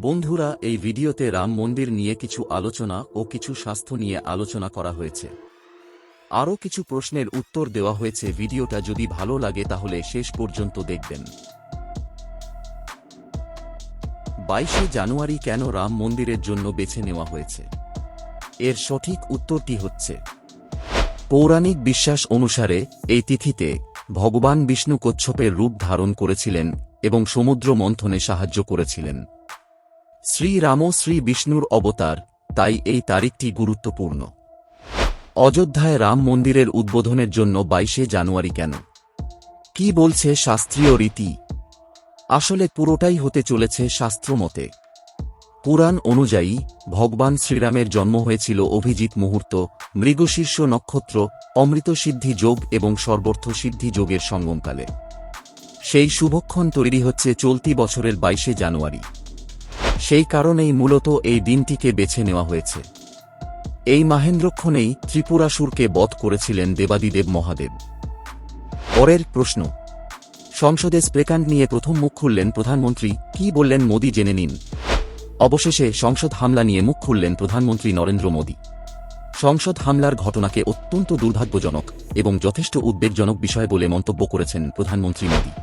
বন্ধুরা, এই ভিডিওতে রাম মন্দির নিয়ে কিছু আলোচনা ও কিছু স্বাস্থ্য নিয়ে আলোচনা করা হয়েছে। আরও কিছু প্রশ্নের উত্তর দেওয়া হয়েছে। ভিডিওটা যদি ভালো লাগে তাহলে শেষ পর্যন্ত দেখবেন। 22শে জানুয়ারি কেন রাম মন্দিরের জন্য বেছে নেওয়া হয়েছে? এর সঠিক উত্তরটি হচ্ছে, পৌরাণিক বিশ্বাস অনুসারে এই তিথিতে ভগবান বিষ্ণু কচ্ছপের রূপ ধারণ করেছিলেন এবং সমুদ্র মন্থনে সাহায্য করেছিলেন। শ্রীরাম শ্রী বিষ্ণুর অবতার, তাই এই তারিখটি গুরুত্বপূর্ণ। অযোধ্যায় রাম মন্দিরের উদ্বোধনের জন্য 22শে জানুয়ারি কেন? কি বলছে শাস্ত্রীয় রীতি? আসলে পুরোটাই হতে চলেছে শাস্ত্রমতে। পুরাণ অনুযায়ী ভগবান শ্রীরামের জন্ম হয়েছিল অভিজিৎ মুহূর্ত, মৃগশীর্ষ নক্ষত্র, অমৃত সিদ্ধি যোগ এবং সর্বর্থ সিদ্ধি যোগের সঙ্গমকালে। সেই শুভক্ষণ তৈরি হচ্ছে চলতি বছরের 22শে জানুয়ারি। সেই কারণেই মূলত এই দিনটিকে বেছে নেওয়া হয়েছে। এই মাহেন্দ্রক্ষণেই ত্রিপুরাসুরকে বধ করেছিলেন দেবাদিদেব মহাদেব। পরের প্রশ্ন, সংসদে স্প্রেকাণ্ড নিয়ে প্রথম মুখ খুললেন প্রধানমন্ত্রী, কি বললেন মোদি জেনে নিন। অবশেষে সংসদ হামলা নিয়ে মুখ খুললেন প্রধানমন্ত্রী নরেন্দ্র মোদি। সংসদ হামলার ঘটনাকে অত্যন্ত দুর্ভাগ্যজনক এবং যথেষ্ট উদ্বেগজনক বিষয় বলে মন্তব্য করেছেন প্রধানমন্ত্রী মোদি।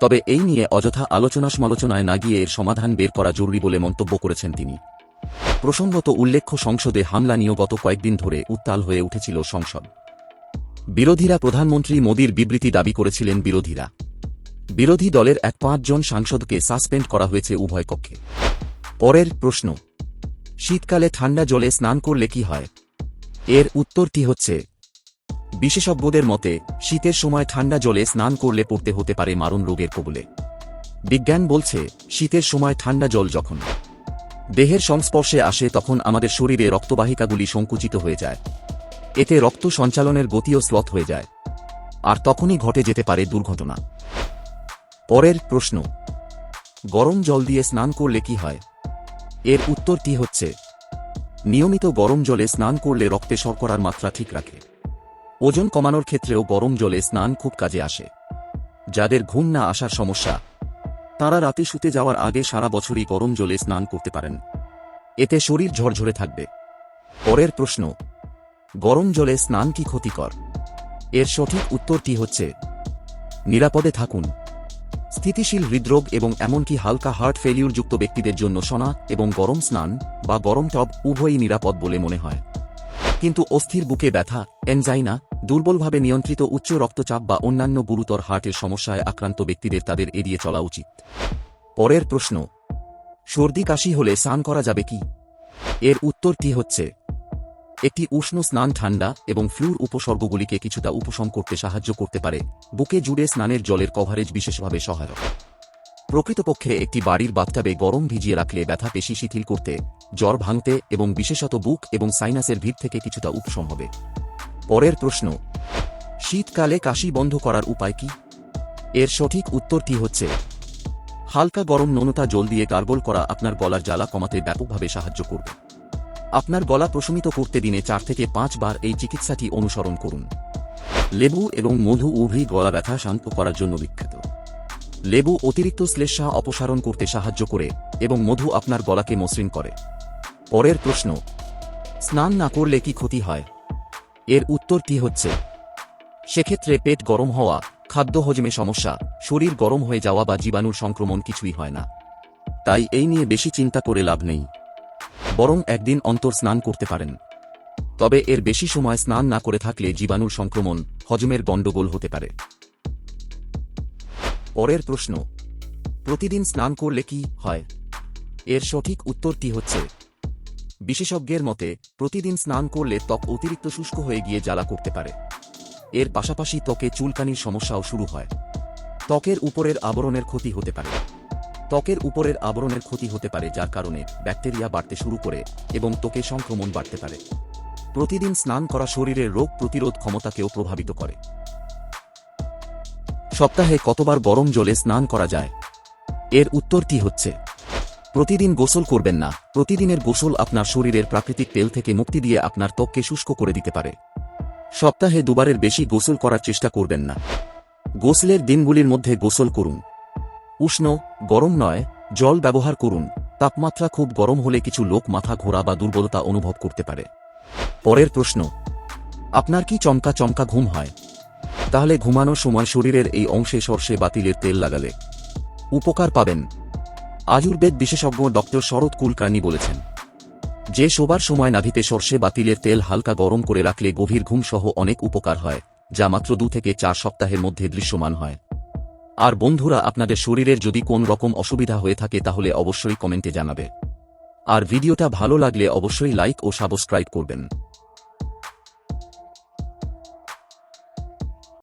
তবে এই নিয়ে অযথা আলোচনা সমালোচনায় না গিয়ে এর সমাধান বের করা জরুরি বলে মন্তব্য করেছেন তিনি। প্রসঙ্গত উল্লেখ্য, সংসদে হামলা নিয়ে গত কয়েকদিন ধরে উত্তাল হয়ে উঠেছিল সংসদ। বিরোধীরা প্রধানমন্ত্রী মোদির বিবৃতি দাবি করেছিলেন। বিরোধী দলের 5 জন সাংসদকে সাসপেন্ড করা হয়েছে উভয় কক্ষে। পরের প্রশ্ন, শীতকালে ঠান্ডা জলে স্নান করলে কি হয়? এর উত্তরটি হচ্ছে, বিশেষজ্ঞদের মতে শীতের সময় ঠান্ডা জলে স্নান করলে পড়তে হতে পারে মারণ রোগের কবলে। বিজ্ঞান বলছে, শীতের সময় ঠান্ডা জল যখন দেহের সংস্পর্শে আসে তখন আমাদের শরীরে রক্তবাহিকাগুলি সংকুচিত হয়ে যায়। এতে রক্ত সঞ্চালনের গতিও শ্লথ হয়ে যায়, আর তখনই ঘটে যেতে পারে দুর্ঘটনা। পরের প্রশ্ন, গরম জল দিয়ে স্নান করলে কি হয়? এর উত্তরটি হচ্ছে, নিয়মিত গরম জলে স্নান করলে রক্তে শর্করার মাত্রা ঠিক রাখে। ওজন কমানোর ক্ষেত্রেও গরম জলে স্নান খুব কাজে আসে। যাদের ঘুম না আসার সমস্যা, তারা রাতে শুতে যাওয়ার আগে সারা বছরই গরম জলে স্নান করতে পারেন। এতে শরীর ঝরঝরে থাকবে। পরের প্রশ্ন, গরম জলে স্নান কি ক্ষতিকর? এর সঠিক উত্তরটি হচ্ছে, নিরাপদে থাকুন। স্থিতিশীল হৃদরোগ এবং এমনকি হালকা হার্ট ফেলিউরযুক্ত ব্যক্তিদের জন্য সোনা এবং গরম স্নান বা গরম টব উভয়ই নিরাপদ বলে মনে হয়। কিন্তু অস্থির বুকে ব্যথা, এনজাইনা, দুর্বলভাবে নিয়ন্ত্রিত উচ্চ রক্তচাপ বা অন্যান্য গুরুতর হার্টের সমস্যায় আক্রান্ত ব্যক্তিদের তাদের এড়িয়ে চলা উচিত। পরের প্রশ্ন, সর্দি কাশি হলে স্নান করা যাবে কি? এর উত্তরটি হচ্ছে, একটি উষ্ণ স্নান ঠান্ডা এবং ফ্লুর উপসর্গগুলিকে কিছুটা উপশম করতে সাহায্য করতে পারে। বুকে জুড়ে স্নানের জলের কভারেজ বিশেষভাবে সহায়ক। প্রকৃতপক্ষে একটি বাড়ির বাথটাবে গরম ভিজিয়ে রাখলে ব্যথা পেশি শিথিল করতে, জ্বর ভাঙতে এবং বিশেষত বুক এবং সাইনাসের ভিড় থেকে কিছুটা উপশম হবে। পরের প্রশ্ন, শীতকালে কাশি বন্ধ করার উপায় কি? এর সঠিক উত্তরটি হচ্ছে, হালকা গরম নোনতা জল দিয়ে গার্গল করা আপনার গলার জ্বালা কমাতে ব্যাপকভাবে সাহায্য করবে। আপনার গলা প্রশমিত করতে দিনে 4 থেকে 5 বার এই চিকিৎসাটি অনুসরণ করুন। লেবু এবং মধু উভয়ই গলা ব্যথা শান্ত করার জন্য বিখ্যাত। লেবু অতিরিক্ত শ্লেষ্মা অপসারণ করতে সাহায্য করে এবং মধু আপনার গলাকে মসৃণ করে। পরের প্রশ্ন, স্নান না করলে কি ক্ষতি হয়? এর উত্তরটি হচ্ছে, সেক্ষেত্রে পেট গরম হওয়া, খাদ্য হজমে সমস্যা, শরীর গরম হয়ে যাওয়া বা জীবাণুর সংক্রমণ কিছুই হয় না। তাই এই নিয়ে বেশি চিন্তা করে লাভ নেই। বরং একদিন অন্তর স্নান করতে পারেন। তবে এর বেশি সময় স্নান না করে থাকলে জীবাণুর সংক্রমণ, হজমের গণ্ডগোল হতে পারে। পরের প্রশ্ন, প্রতিদিন স্নান করলে কি হয়? এর সঠিক উত্তরটি হচ্ছে, বিশেষজ্ঞের মতে প্রতিদিন স্নান করলে ত্বক অতিরিক্ত শুষ্ক হয়ে গিয়ে জ্বালা করতে পারে। এর পাশাপাশি ত্বকে চুলকানির সমস্যাও শুরু হয়। ত্বকের উপরের আবরণের ক্ষতি হতে পারে, যার কারণে ব্যাকটেরিয়া বাড়তে শুরু করে এবং ত্বকে সংক্রমণ বাড়তে পারে। প্রতিদিন স্নান করা শরীরের রোগ প্রতিরোধ ক্ষমতাকেও প্রভাবিত করে। সপ্তাহে কতবার গরম জলে স্নান করা যায়? এর উত্তরটি হচ্ছে, প্রতিদিন গোসল করবেন না। প্রতিদিনের গোসল আপনার শরীরের প্রাকৃতিক তেল থেকে মুক্তি দিয়ে আপনার ত্বককে শুষ্ক করে দিতে পারে। সপ্তাহে 2 বারের বেশি গোসল করার চেষ্টা করবেন না। গোসলের দিনগুলির মধ্যে গোসল করুন। উষ্ণ, গরম নয়, জল ব্যবহার করুন। তাপমাত্রা খুব গরম হলে কিছু লোক মাথা ঘোরা বা দুর্বলতা অনুভব করতে পারে। পরের প্রশ্ন, আপনার কি চমকা চমকা ঘুম হয়? তাহলে ঘুমানোর সময় শরীরের এই অংশে সর্ষে বা তিলের তেল লাগালে উপকার পাবেন। আয়ুর্বেদ বিশেষজ্ঞ ডক্টর শরৎ কুলকার্নি বলেছেন যে শোবার সময় নাভিতে সর্ষে বা তিলের তেল হালকা গরম করে রাখলে গভীর ঘুম সহ অনেক উপকার হয়, যা মাত্র 2 থেকে 4 সপ্তাহের মধ্যে দৃশ্যমান হয়। আর বন্ধুরা, আপনাদের শরীরের যদি কোন রকম অসুবিধা হয়ে থাকে তাহলে অবশ্যই কমেন্টে জানাবে। আর ভিডিওটা ভালো লাগলে অবশ্যই লাইক ও সাবস্ক্রাইব করবেন।